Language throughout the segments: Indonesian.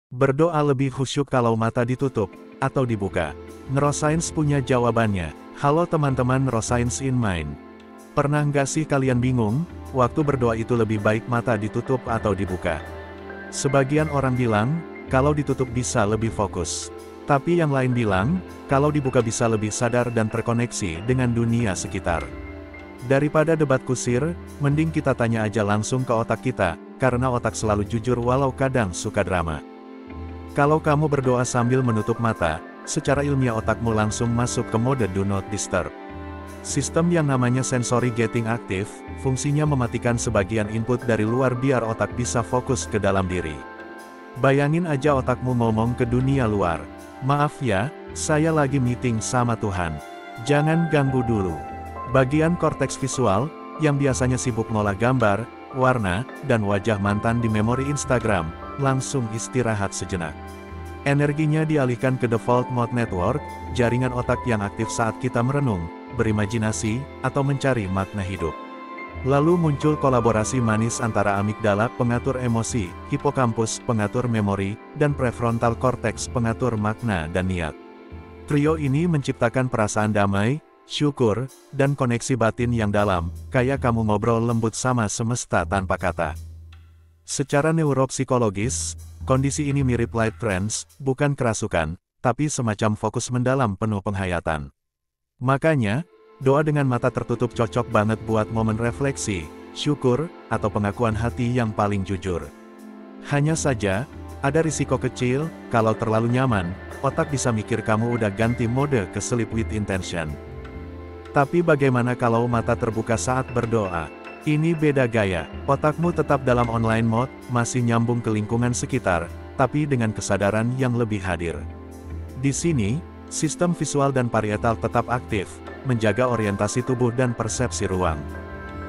Berdoa lebih khusyuk kalau mata ditutup, atau dibuka? Neuroscience punya jawabannya. Halo teman-teman Neuroscience in Mind. Pernah nggak sih kalian bingung, waktu berdoa itu lebih baik mata ditutup atau dibuka? Sebagian orang bilang, kalau ditutup bisa lebih fokus. Tapi yang lain bilang, kalau dibuka bisa lebih sadar dan terkoneksi dengan dunia sekitar. Daripada debat kusir, mending kita tanya aja langsung ke otak kita, karena otak selalu jujur walau kadang suka drama. Kalau kamu berdoa sambil menutup mata, secara ilmiah otakmu langsung masuk ke mode do not disturb. Sistem yang namanya sensory gating active, fungsinya mematikan sebagian input dari luar biar otak bisa fokus ke dalam diri. Bayangin aja otakmu ngomong ke dunia luar. Maaf ya, saya lagi meeting sama Tuhan. Jangan ganggu dulu. Bagian korteks visual, yang biasanya sibuk ngolah gambar, warna, dan wajah mantan di memori Instagram, langsung istirahat sejenak. Energinya dialihkan ke default mode network, jaringan otak yang aktif saat kita merenung, berimajinasi, atau mencari makna hidup. Lalu muncul kolaborasi manis antara amigdala, pengatur emosi, hipokampus, pengatur memori, dan prefrontal cortex, pengatur makna dan niat. Trio ini menciptakan perasaan damai, syukur, dan koneksi batin yang dalam, kayak kamu ngobrol lembut sama semesta tanpa kata. Secara neuropsikologis, kondisi ini mirip light trance, bukan kerasukan, tapi semacam fokus mendalam penuh penghayatan. Makanya, doa dengan mata tertutup cocok banget buat momen refleksi, syukur, atau pengakuan hati yang paling jujur. Hanya saja, ada risiko kecil, kalau terlalu nyaman, otak bisa mikir kamu udah ganti mode ke sleep with intention. Tapi bagaimana kalau mata terbuka saat berdoa? Ini beda gaya, otakmu tetap dalam online mode, masih nyambung ke lingkungan sekitar, tapi dengan kesadaran yang lebih hadir. Di sini, sistem visual dan parietal tetap aktif, menjaga orientasi tubuh dan persepsi ruang.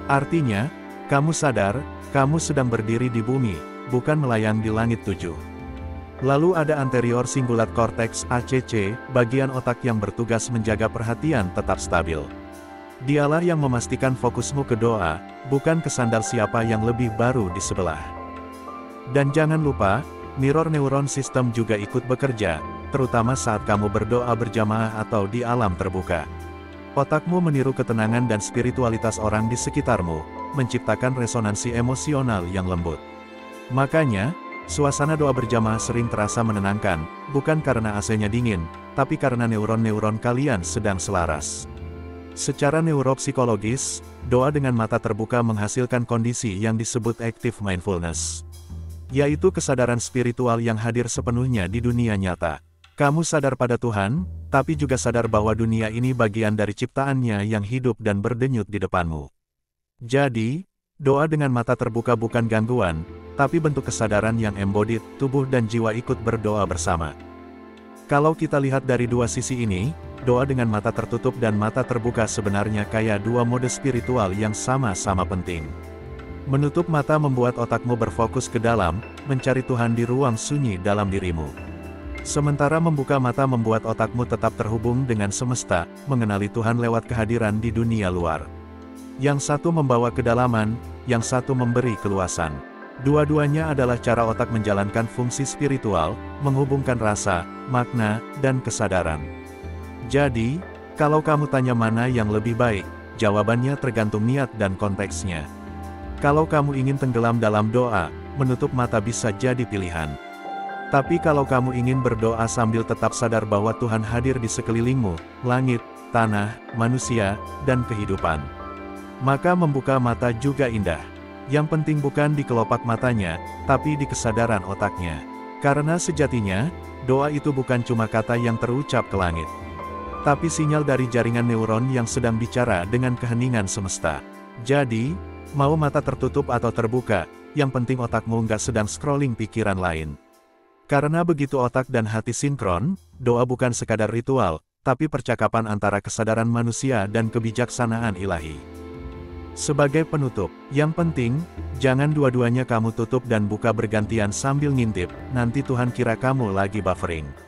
Artinya, kamu sadar, kamu sedang berdiri di bumi, bukan melayang di langit tujuh. Lalu ada anterior cingulate cortex (ACC), bagian otak yang bertugas menjaga perhatian tetap stabil. Dialah yang memastikan fokusmu ke doa, bukan ke sandal siapa yang lebih baru di sebelah. Dan jangan lupa, mirror neuron system juga ikut bekerja, terutama saat kamu berdoa berjamaah atau di alam terbuka. Otakmu meniru ketenangan dan spiritualitas orang di sekitarmu, menciptakan resonansi emosional yang lembut. Makanya, suasana doa berjamaah sering terasa menenangkan, bukan karena AC-nya dingin, tapi karena neuron-neuron kalian sedang selaras. Secara neuropsikologis, doa dengan mata terbuka menghasilkan kondisi yang disebut active mindfulness. Yaitu kesadaran spiritual yang hadir sepenuhnya di dunia nyata. Kamu sadar pada Tuhan, tapi juga sadar bahwa dunia ini bagian dari ciptaannya yang hidup dan berdenyut di depanmu. Jadi, doa dengan mata terbuka bukan gangguan, tapi bentuk kesadaran yang embodied, tubuh dan jiwa ikut berdoa bersama. Kalau kita lihat dari dua sisi ini, doa dengan mata tertutup dan mata terbuka sebenarnya kayak dua mode spiritual yang sama-sama penting. Menutup mata membuat otakmu berfokus ke dalam, mencari Tuhan di ruang sunyi dalam dirimu. Sementara membuka mata membuat otakmu tetap terhubung dengan semesta, mengenali Tuhan lewat kehadiran di dunia luar. Yang satu membawa kedalaman, yang satu memberi keluasan. Dua-duanya adalah cara otak menjalankan fungsi spiritual, menghubungkan rasa, makna, dan kesadaran. Jadi, kalau kamu tanya mana yang lebih baik, jawabannya tergantung niat dan konteksnya. Kalau kamu ingin tenggelam dalam doa, menutup mata bisa jadi pilihan. Tapi kalau kamu ingin berdoa sambil tetap sadar bahwa Tuhan hadir di sekelilingmu, langit, tanah, manusia, dan kehidupan, maka membuka mata juga indah. Yang penting bukan di kelopak matanya, tapi di kesadaran otaknya. Karena sejatinya, doa itu bukan cuma kata yang terucap ke langit, tapi sinyal dari jaringan neuron yang sedang bicara dengan keheningan semesta. Jadi, mau mata tertutup atau terbuka, yang penting otakmu nggak sedang scrolling pikiran lain. Karena begitu otak dan hati sinkron, doa bukan sekadar ritual, tapi percakapan antara kesadaran manusia dan kebijaksanaan ilahi. Sebagai penutup, yang penting, jangan dua-duanya kamu tutup dan buka bergantian sambil ngintip, nanti Tuhan kira kamu lagi buffering.